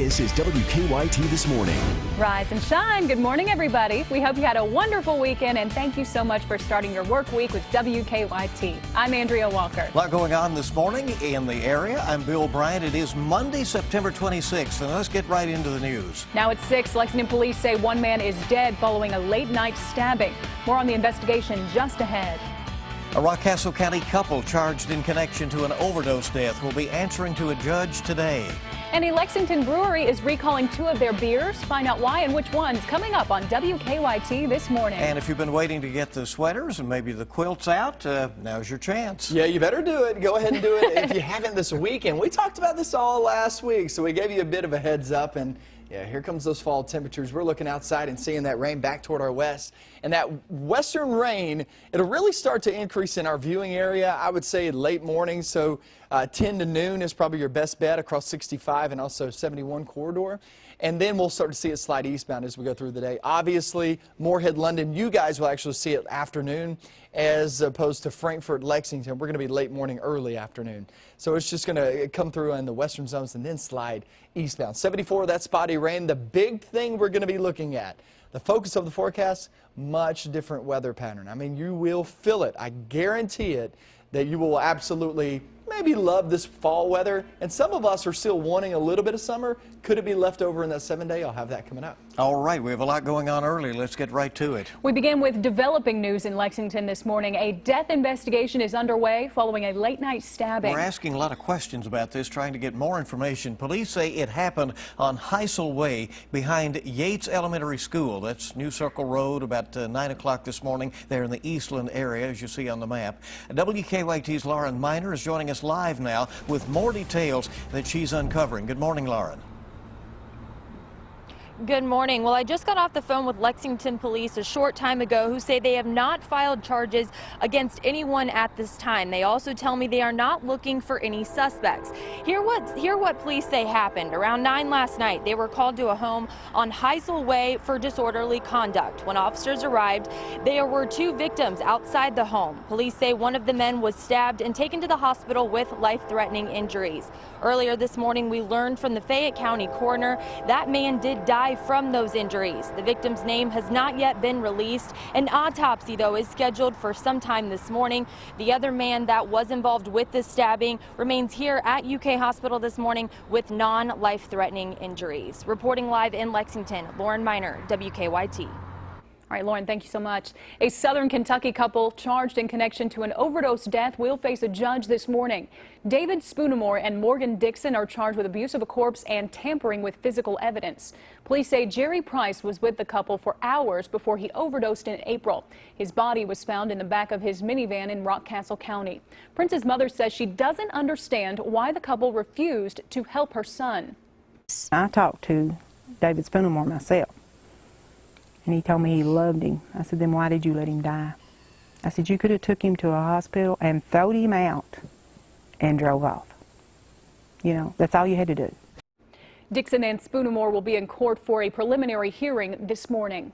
This is WKYT This Morning. Rise and shine. Good morning, everybody. We hope you had a wonderful weekend, and thank you so much for starting your work week with WKYT. I'm Andrea Walker. A lot going on this morning in the area. I'm Bill Bryant. It is Monday, September 26th, and let's get right into the news. Now at 6, Lexington police say one man is dead following a late-night stabbing. More on the investigation just ahead. A Rockcastle County couple charged in connection to an overdose death will be answering to a judge today. And a Lexington brewery is recalling 2 of their beers. Find out why and which ones coming up on WKYT This Morning. And if you've been waiting to get the sweaters and maybe the quilts out, now's your chance. Yeah, you better do it. Go ahead and do it if you haven't this weekend. We talked about this all last week, so we gave you a bit of a heads up. And yeah, here comes those fall temperatures. We're looking outside and seeing that rain back toward our west. And that western rain, it'll really start to increase in our viewing area, I would say late morning. So 10 to noon is probably your best bet across 65 and also 71 corridor. And then we'll start to see it slide eastbound as we go through the day. Obviously, Moorhead, London, you guys will actually see it afternoon as opposed to Frankfort, Lexington. We're going to be late morning, early afternoon. So it's just going to come through in the western zones and then slide eastbound. 74, that spotty rain. The big thing we're going to be looking at, the focus of the forecast, much different weather pattern. I mean, you will feel it. I guarantee it that you will absolutely maybe love this fall weather. And some of us are still wanting a little bit of summer. Could it be left over in that 7-day? I'll have that coming up. All right, we have a lot going on early. Let's get right to it. We begin with developing news in Lexington this morning. A death investigation is underway following a late-night stabbing. We're asking a lot of questions about this, trying to get more information. Police say it happened on Heisel Way behind Yates Elementary School. That's New Circle Road, about 9 o'clock this morning there in the Eastland area, as you see on the map. WKYT's Lauren Miner is joining us live now with more details that she's uncovering. Good morning, Lauren. Good morning. Well, I just got off the phone with Lexington police a short time ago who say they have not filed charges against anyone at this time. They also tell me they are not looking for any suspects. Hear what police say happened. Around 9 last night, they were called to a home on Heisel Way for disorderly conduct. When officers arrived, there were 2 victims outside the home. Police say one of the men was stabbed and taken to the hospital with life-threatening injuries. Earlier this morning, we learned from the Fayette County coroner that man did die from those injuries. The victim's name has not yet been released. An autopsy, though, is scheduled for sometime this morning. The other man that was involved with this stabbing remains here at UK Hospital this morning with non-life-threatening injuries. Reporting live in Lexington, Lauren Miner, WKYT. All right, Lauren, thank you so much. A Southern Kentucky couple charged in connection to an overdose death will face a judge this morning. David Spoonamore and Morgan Dixon are charged with abuse of a corpse and tampering with physical evidence. Police say Jerry Price was with the couple for hours before he overdosed in April. His body was found in the back of his minivan in Rockcastle County. Prince's mother says she doesn't understand why the couple refused to help her son. I talked to David Spoonamore myself. And he told me he loved him. I said, then why did you let him die? I said, you could have took him to a hospital and thrown him out and drove off. You know, that's all you had to do. Dixon and Spoonamore will be in court for a preliminary hearing this morning.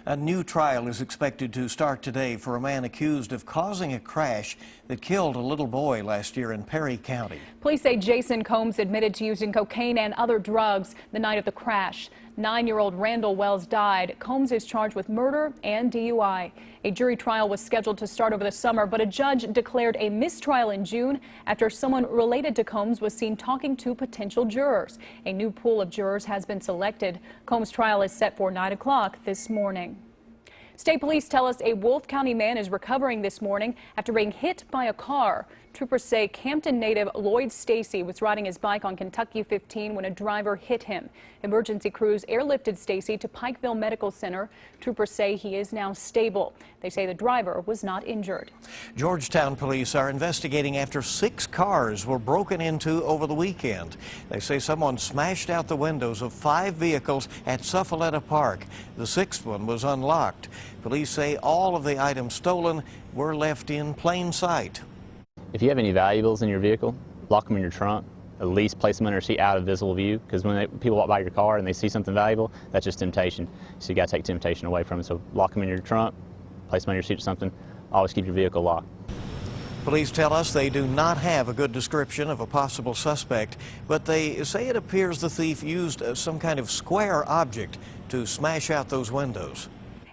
A new trial is expected to start today for a man accused of causing a crash that killed a little boy last year in Perry County. Police say Jason Combs admitted to using cocaine and other drugs the night of the crash. 9-year-old Randall Wells died. Combs is charged with murder and DUI. A jury trial was scheduled to start over the summer, but a judge declared a mistrial in June after someone related to Combs was seen talking to potential jurors. A new pool of jurors has been selected. Combs' trial is set for 9 o'clock this morning. State police tell us a Wolfe County man is recovering this morning after being hit by a car. Troopers say Campton native Lloyd Stacy was riding his bike on Kentucky 15 when a driver hit him. Emergency crews airlifted Stacy to Pikeville Medical Center. Troopers say he is now stable. They say the driver was not injured. Georgetown police are investigating after 6 cars were broken into over the weekend. They say someone smashed out the windows of 5 vehicles at Suffaletta Park. The 6th one was unlocked. Police say all of the items stolen were left in plain sight. If you have any valuables in your vehicle, lock them in your trunk. At least place them under a seat out of visible view, because when people walk by your car and they see something valuable, that's just temptation. So you got to take temptation away from it. So lock them in your trunk, place them under your seat or something. Always keep your vehicle locked. Police tell us they do not have a good description of a possible suspect, but they say it appears the thief used some kind of square object to smash out those windows.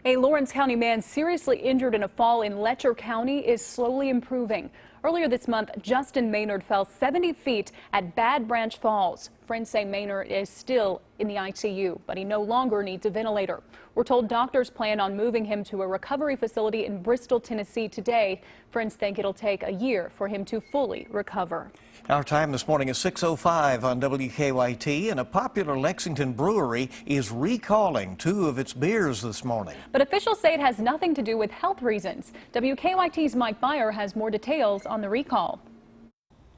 A Lawrence County man seriously injured in a fall in Letcher County is slowly improving. Earlier this month, Justin Maynard fell 70 feet at Bad Branch Falls. Friends say Maynard is still in the ICU, but he no longer needs a ventilator. We're told doctors plan on moving him to a recovery facility in Bristol, Tennessee today. Friends think it'll take a year for him to fully recover. Our time this morning is 6:05 on WKYT, and a popular Lexington brewery is recalling 2 of its beers this morning. But officials say it has nothing to do with health reasons. WKYT's Mike Beyer has more details on the recall.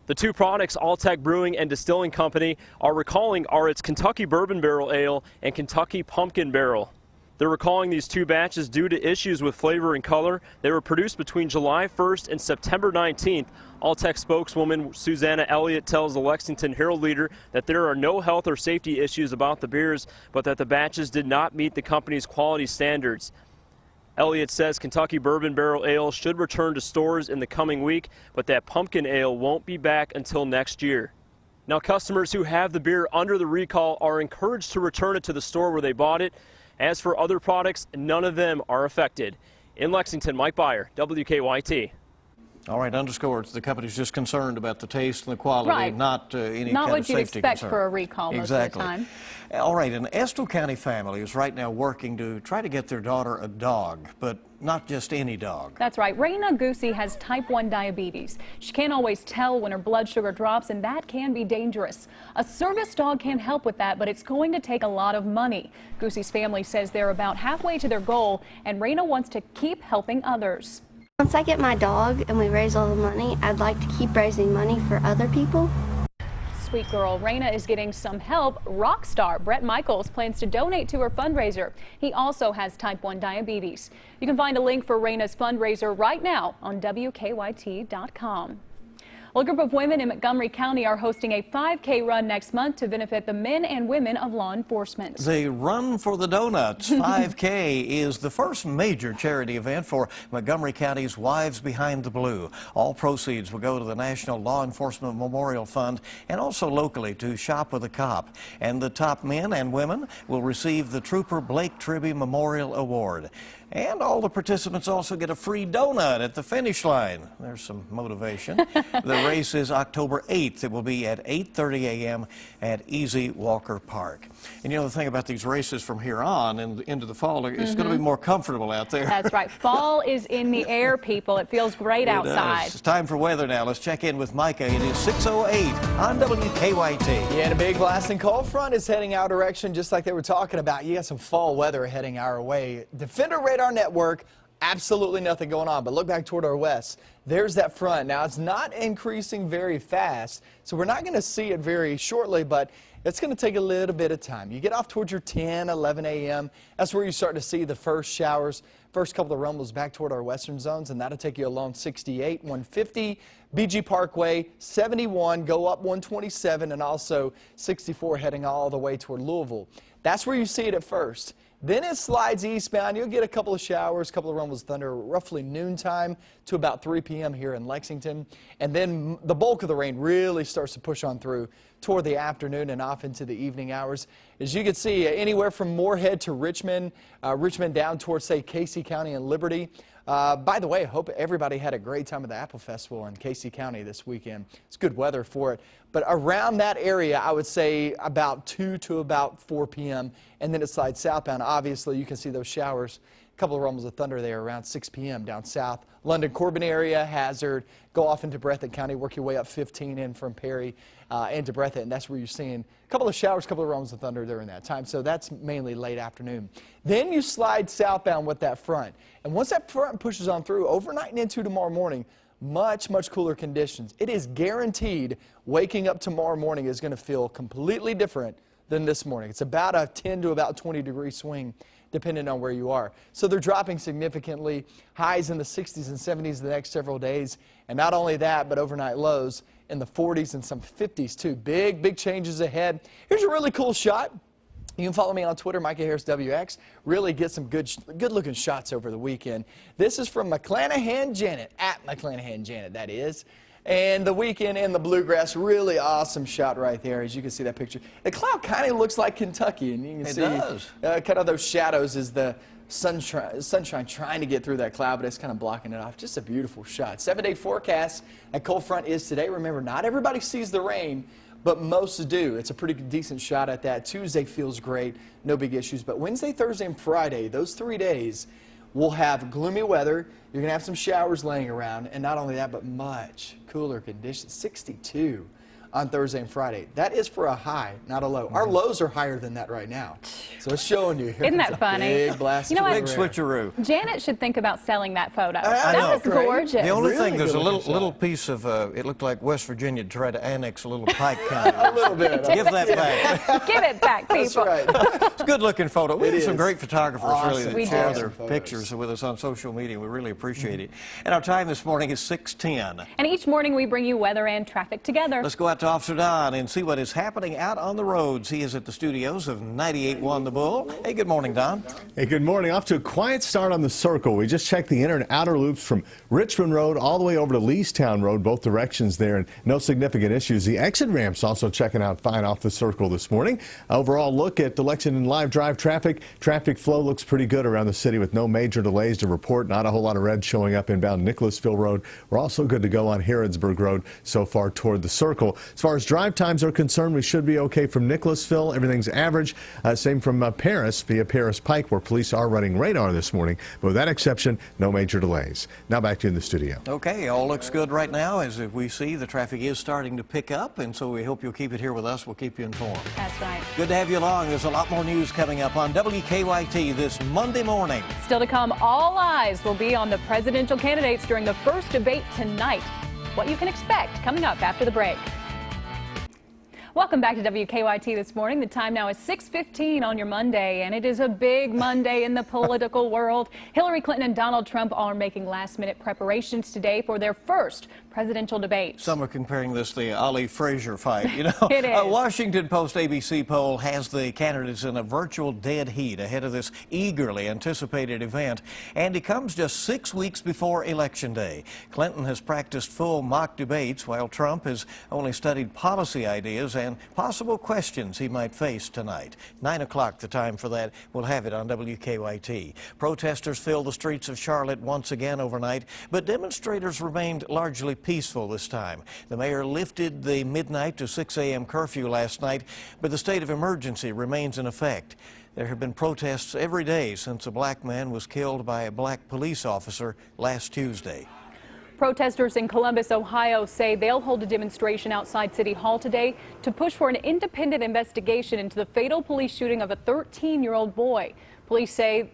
The 2 products Alltech Brewing and Distilling Company are recalling are its Kentucky Bourbon Barrel Ale and Kentucky Pumpkin Barrel. They're recalling these 2 batches due to issues with flavor and color. They were produced between July 1st and September 19th. Alltech spokeswoman Susanna Elliott tells the Lexington Herald-Leader that there are no health or safety issues about the beers, but that the batches did not meet the company's quality standards. Elliott says Kentucky Bourbon Barrel Ale should return to stores in the coming week, but that Pumpkin Ale won't be back until next year. Now, customers who have the beer under the recall are encouraged to return it to the store where they bought it. As for other products, none of them are affected. In Lexington, Mike Beyer, WKYT. All right, underscore, the company's just concerned about the taste and the quality, Right. not any Not kind what of you'd safety expect concern. for a recall most of the time. All right, an Estill County family is right now working to try to get their daughter a dog, but not just any dog. That's right. Raina Goosey has type 1 diabetes. She can't always tell when her blood sugar drops, and that can be dangerous. A service dog can help with that, but it's going to take a lot of money. Goosey's family says they're about halfway to their goal, and Raina wants to keep helping others. Once I get my dog and we raise all the money, I'd like to keep raising money for other people. Sweet girl. Raina is getting some help. Rock star Brett Michaels plans to donate to her fundraiser. He also has type 1 diabetes. You can find a link for Raina's fundraiser right now on WKYT.com. Well, a group of women in Montgomery County are hosting a 5K run next month to benefit the men and women of law enforcement. The Run for the Donuts 5K is the first major charity event for Montgomery County's Wives Behind the Blue. All proceeds will go to the National Law Enforcement Memorial Fund and also locally to Shop with a Cop. And the top men and women will receive the Trooper Blake Tribby Memorial Award. And all the participants also get a free donut at the finish line. There's some motivation. The race is October 8th. It will be at 8:30 a.m. at Easy Walker Park. And you know the thing about these races from here on and into the fall, it's going to be more comfortable out there. That's right. Fall is in the air, people. It feels great outside. It's time for weather now. Let's check in with Micah. It is 6:08 on WKYT. Yeah, and a big blasting cold front is heading our direction, just like they were talking about. You got some fall weather heading our way. Defender Radar Network, absolutely nothing going on, but look back toward our west. There's that front. Now, it's not increasing very fast, so we're not going to see it very shortly, but it's going to take a little bit of time. You get off towards your 10, 11 a.m., that's where you start to see the first showers, first couple of rumbles back toward our western zones, and that'll take you along 68, 150, BG Parkway, 71, go up 127, and also 64 heading all the way toward Louisville. That's where you see it at first. Then it slides eastbound. You'll get a couple of showers, a couple of rumbles of thunder, roughly noontime to about 3 p.m. here in Lexington. And then the bulk of the rain really starts to push on through toward the afternoon and off into the evening hours. As you can see, anywhere from Moorhead to Richmond, Richmond down towards, say, Casey County and Liberty. By the way, I hope everybody had a great time at the Apple Festival in Casey County this weekend. It's good weather for it. But around that area, I would say about 2 to about 4 p.m. And then it slides southbound. Obviously, you can see those showers. A couple of rumbles of thunder there around 6 p.m. down south. London, Corbin area, Hazard, go off into Breathitt County, work your way up 15 in from Perry into Breathitt, and that's where you're seeing a couple of showers, a couple of rumbles of thunder during that time. So that's mainly late afternoon. Then you slide southbound with that front. And once that front pushes on through, overnight and into tomorrow morning, much cooler conditions. It is guaranteed waking up tomorrow morning is going to feel completely different than this morning. It's about a 10 to about 20 degree swing depending on where you are. So they're dropping significantly, highs in the 60s and 70s the next several days. And not only that, but overnight lows in the 40s and some 50s too. Big changes ahead. Here's a really cool shot You can follow me on Twitter, Micah Harris WX. Really get some good-looking shots over the weekend. This is from McClanahan Janet, at McClanahan Janet, that is. And the weekend in the bluegrass, really awesome shot right there, as you can see that picture. The cloud kind of looks like Kentucky, and you can see kind of those shadows as the sunshine trying to get through that cloud, but it's kind of blocking it off. Just a beautiful shot. 7-day forecast. That cold front is today. Remember, not everybody sees the rain, but most do. It's a pretty decent shot at that. Tuesday feels great, no big issues. But Wednesday, Thursday, and Friday, those 3 days, we'll have gloomy weather. You're going to have some showers laying around, and not only that, but much cooler conditions. 62 on Thursday and Friday. That is for a high, not a low. Our lows are higher than that right now. So it's showing you. Isn't that funny? Big blast. You know what? Big switcheroo. Janet should think about selling that photo. I know, that was gorgeous. The only Really thing, there's a good-looking little shot. piece of, it looked like West Virginia tried to annex a little Pike County. A little bit. Give that back. Give it back, people. That's right. It's a good-looking photo. We It have some is. great photographers, really, Awesome. that We share do. their Photos. pictures with us on social media. We really appreciate it. And our time this morning is 6:10. And each morning we bring you weather and traffic together. Let's go out to Officer Don and see what is happening out on the roads. He is at the studios of 98.1 The Bull. Hey, good morning, Don. Hey, good morning. Off to a quiet start on the circle. We just checked the inner and outer loops from Richmond Road all the way over to Leestown Road, both directions there, and no significant issues. The exit ramps also checking out fine off the circle this morning. Overall look at the Lexington Live Drive traffic. Traffic flow looks pretty good around the city with no major delays to report. Not a whole lot of red showing up inbound Nicholasville Road. We're also good to go on Harrodsburg Road so far toward the circle. As far as drive times are concerned, we should be okay from Nicholasville. Everything's average. Same from Paris via Paris Pike, where police are running radar this morning. But with that exception, no major delays. Now back to you in the studio. Okay, all looks good right now. As we see, the traffic is starting to pick up, and so we hope you'll keep it here with us. We'll keep you informed. That's right. Good to have you along. There's a lot more news coming up on WKYT this Monday morning. Still to come, all eyes will be on the presidential candidates during the first debate tonight. What you can expect coming up after the break. Welcome back to WKYT this morning. The time now is 6:15 on your Monday, and it is a big Monday in the political world. Hillary Clinton and Donald Trump are making last-minute preparations today for their first presidential debate. Some are comparing this to the Ali Frazier fight. You know, It is. A Washington Post ABC poll has the candidates in a virtual dead heat ahead of this eagerly anticipated event, and it comes just 6 weeks before Election Day. Clinton has practiced full mock debates, while Trump has only studied policy ideas and possible questions he might face tonight. 9 o'clock, the time for that. We'll have it on WKYT. Protesters filled the streets of Charlotte once again overnight, but demonstrators remained largely peaceful this time. The mayor lifted the midnight to 6 a.m. curfew last night, but the state of emergency remains in effect. There have been protests every day since a black man was killed by a black police officer last Tuesday. Protesters in Columbus, Ohio say they'll hold a demonstration outside City Hall today to push for an independent investigation into the fatal police shooting of a 13-year-old boy. Police say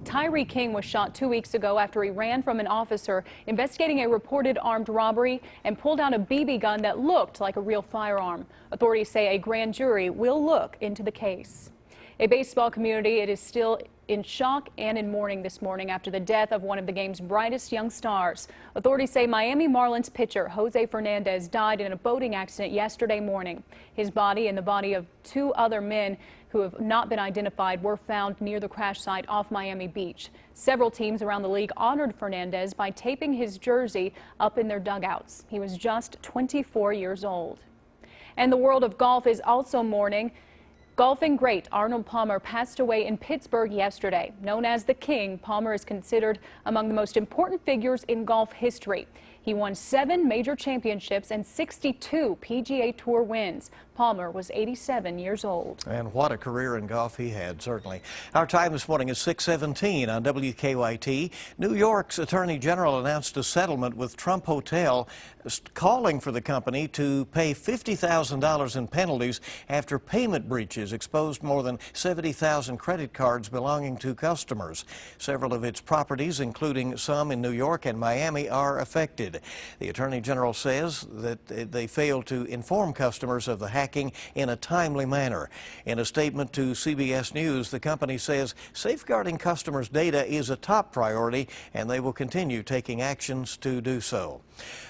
Tyree King was shot 2 weeks ago after he ran from an officer investigating a reported armed robbery and pulled out a BB gun that looked like a real firearm. Authorities say a grand jury will look into the case. A baseball community, it is still in shock and in mourning this morning after the death of one of the game's brightest young stars. Authorities say Miami Marlins pitcher Jose Fernandez died in a boating accident yesterday morning. His body and the body of 2 other men who have not been identified were found near the crash site off Miami Beach. Several teams around the league honored Fernandez by taping his jersey up in their dugouts. He was just 24 years old. And the world of golf is also mourning. Golfing great Arnold Palmer passed away in Pittsburgh yesterday. Known as the King, Palmer is considered among the most important figures in golf history. He won 7 major championships and 62 PGA Tour wins. Palmer was 87 years old. And what a career in golf he had, certainly. Our time this morning is 6:17 on WKYT. New York's Attorney General announced a settlement with Trump Hotel, calling for the company to pay $50,000 in penalties after payment breaches exposed more than 70,000 credit cards belonging to customers. Several of its properties, including some in New York and Miami, are affected. The Attorney General says that they failed to inform customers of the hacking in a timely manner. In a statement to CBS News, the company says safeguarding customers' data is a top priority, and they will continue taking actions to do so.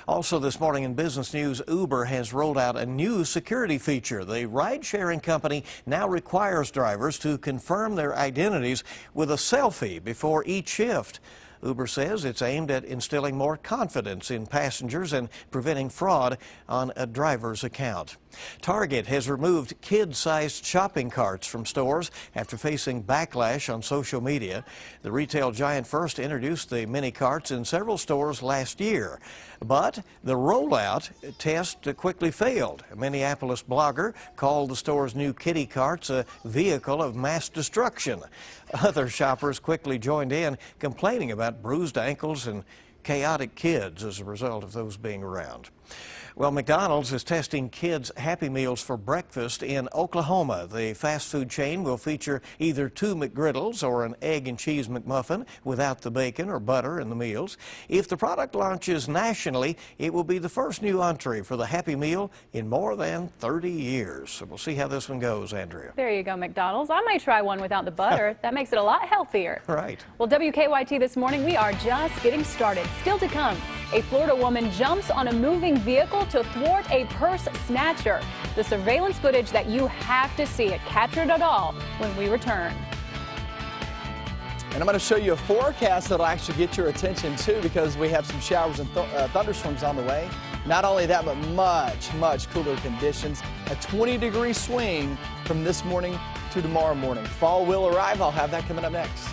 Also this morning in business news, Uber has rolled out a new security feature. The ride-sharing company now requires drivers to confirm their identities with a selfie before each shift. Uber says it's aimed at instilling more confidence in passengers and preventing fraud on a driver's account. Target has removed kid-sized shopping carts from stores after facing backlash on social media. The retail giant first introduced the mini carts in several stores last year, but the rollout test quickly failed. A Minneapolis blogger called the store's new kiddie carts a vehicle of mass destruction. Other shoppers quickly joined in, complaining about bruised ankles and chaotic kids as a result of those being around. Well, McDonald's is testing kids' Happy Meals for breakfast in Oklahoma. The fast food chain will feature either 2 McGriddles or an egg and cheese McMuffin without the bacon or butter in the meals. If the product launches nationally, it will be the first new entree for the Happy Meal in more than 30 years. So we'll see how this one goes, Andrea. There you go, McDonald's. I might try one without the butter. That makes it a lot healthier. Right. Well, WKYT this morning, we are just getting started. Still to come, a Florida woman jumps on a moving vehicle to thwart a purse snatcher. The surveillance footage that you have to see. It captured it all when we return. And I'm going to show you a forecast that'll actually get your attention too, because we have some showers and thunderstorms on the way. Not only that, but much cooler conditions. A 20-degree swing from this morning to tomorrow morning. Fall will arrive. I'll have that coming up next.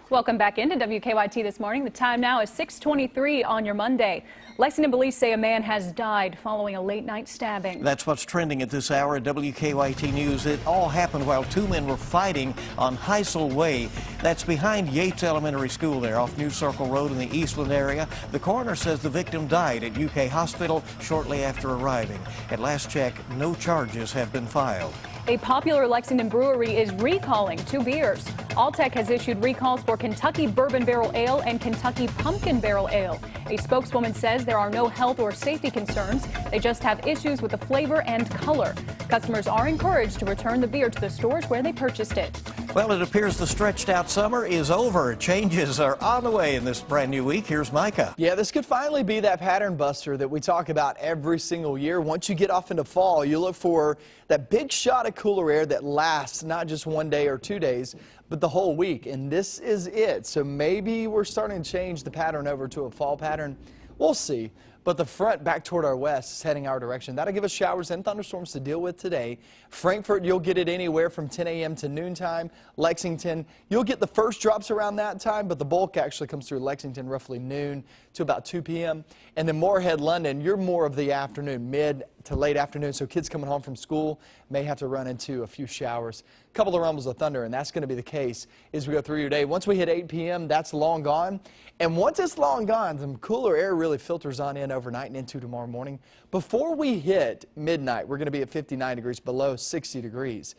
Welcome back into WKYT this morning. The time now is 6:23 on your Monday. Lexington police say a man has died following a late-night stabbing. That's what's trending at this hour at WKYT News. It all happened while 2 men were fighting on Heisel Way. That's behind Yates Elementary School there off New Circle Road in the Eastland area. The coroner says the victim died at UK Hospital shortly after arriving. At last check, no charges have been filed. A popular Lexington brewery is recalling 2 beers. Alltech has issued recalls for Kentucky Bourbon Barrel Ale and Kentucky Pumpkin Barrel Ale. A spokeswoman says there are no health or safety concerns. They just have issues with the flavor and color. Customers are encouraged to return the beer to the stores where they purchased it. Well, it appears the stretched out summer is over. Changes are on the way in this brand new week. Here's Micah. Yeah, this could finally be that pattern buster that we talk about every single year. Once you get off into fall, you look for that big shot of cooler air that lasts not just 1 day or 2 days, but the whole week. And this is it. So maybe we're starting to change the pattern over to a fall pattern. We'll see. But the front back toward our west is heading our direction. That'll give us showers and thunderstorms to deal with today. Frankfort, you'll get it anywhere from 10 a.m. to noontime. Lexington, you'll get the first drops around that time, but the bulk actually comes through Lexington roughly noon to about 2 p.m. And then Moorhead, London, you're more of the afternoon, mid to late afternoon. So kids coming home from school may have to run into a few showers. A couple of rumbles of thunder, and that's going to be the case as we go through your day. Once we hit 8 p.m., that's long gone. And once it's long gone, some cooler air really filters on in overnight and into tomorrow morning. Before we hit midnight, we're going to be at 59 degrees, below 60 degrees.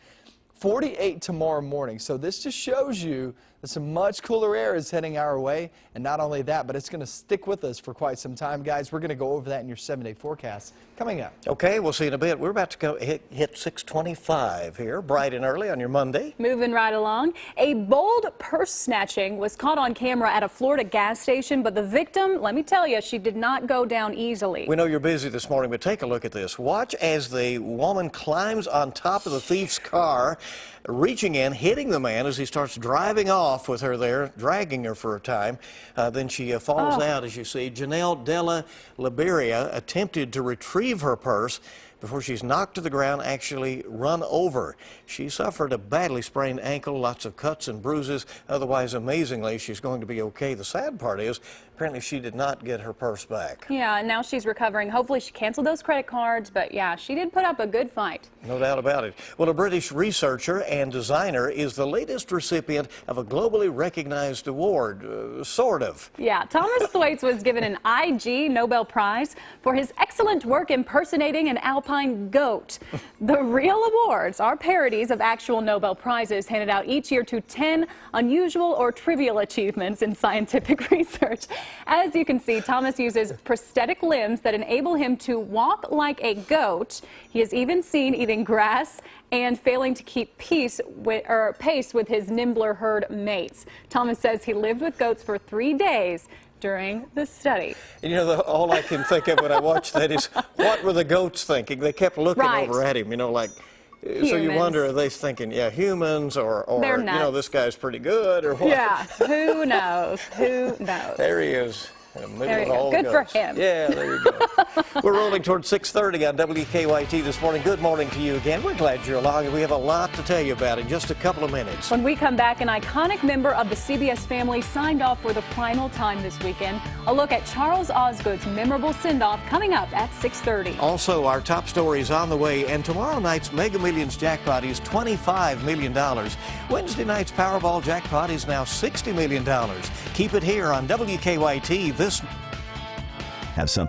48 tomorrow morning. So this just shows you that some much cooler air is heading our way. And not only that, but it's going to stick with us for quite some time. Guys, we're going to go over that in your 7-day forecast coming up. Okay, we'll see in a bit. We're about to go hit 6:25 here, bright and early on your Monday. Moving right along. A bold purse snatching was caught on camera at a Florida gas station, but the victim, let me tell you, she did not go down easily. We know you're busy this morning, but take a look at this. Watch as the woman climbs on top of the thief's car, reaching in, hitting the man as he starts driving off with her there, dragging her for a time. Then she falls out, as you see. Janelle Della Liberia attempted to retrieve her purse before she's knocked to the ground, actually run over. She suffered a badly sprained ankle, lots of cuts and bruises. Otherwise, amazingly, she's going to be okay. The sad part is, apparently she did not get her purse back. Yeah, and now she's recovering. Hopefully she canceled those credit cards, but yeah, she did put up a good fight. No doubt about it. Well, a British researcher and designer is the latest recipient of a globally recognized award, sort of. Yeah, Thomas Thwaites was given an IG Nobel Prize for his excellent work impersonating an alpine porcupine goat. The real awards are parodies of actual Nobel Prizes handed out each year to 10 unusual or trivial achievements in scientific research. As you can see, Thomas uses prosthetic limbs that enable him to walk like a goat. He is even seen eating grass and failing to keep pace with his nimbler herd mates. Thomas says he lived with goats for 3 days during the study. And you know, all I can think of when I watch that is, what were the goats thinking? They kept looking over at him, you know, like, humans. So you wonder, are they thinking, yeah, humans, or you know, this guy's pretty good, or what? Yeah, who knows? Who knows? There he is. In the middle There of you all go. the Good goats. for him. Yeah, there you go. We're rolling towards 6:30 on WKYT this morning. Good morning to you again. We're glad you're along, and we have a lot to tell you about in just a couple of minutes. When we come back, an iconic member of the CBS family signed off for the final time this weekend. A look at Charles Osgood's memorable send-off coming up at 6:30. Also, our top story is on the way, and tomorrow night's Mega Millions jackpot is $25 million. Wednesday night's Powerball jackpot is now $60 million. Keep it here on WKYT this. Have something.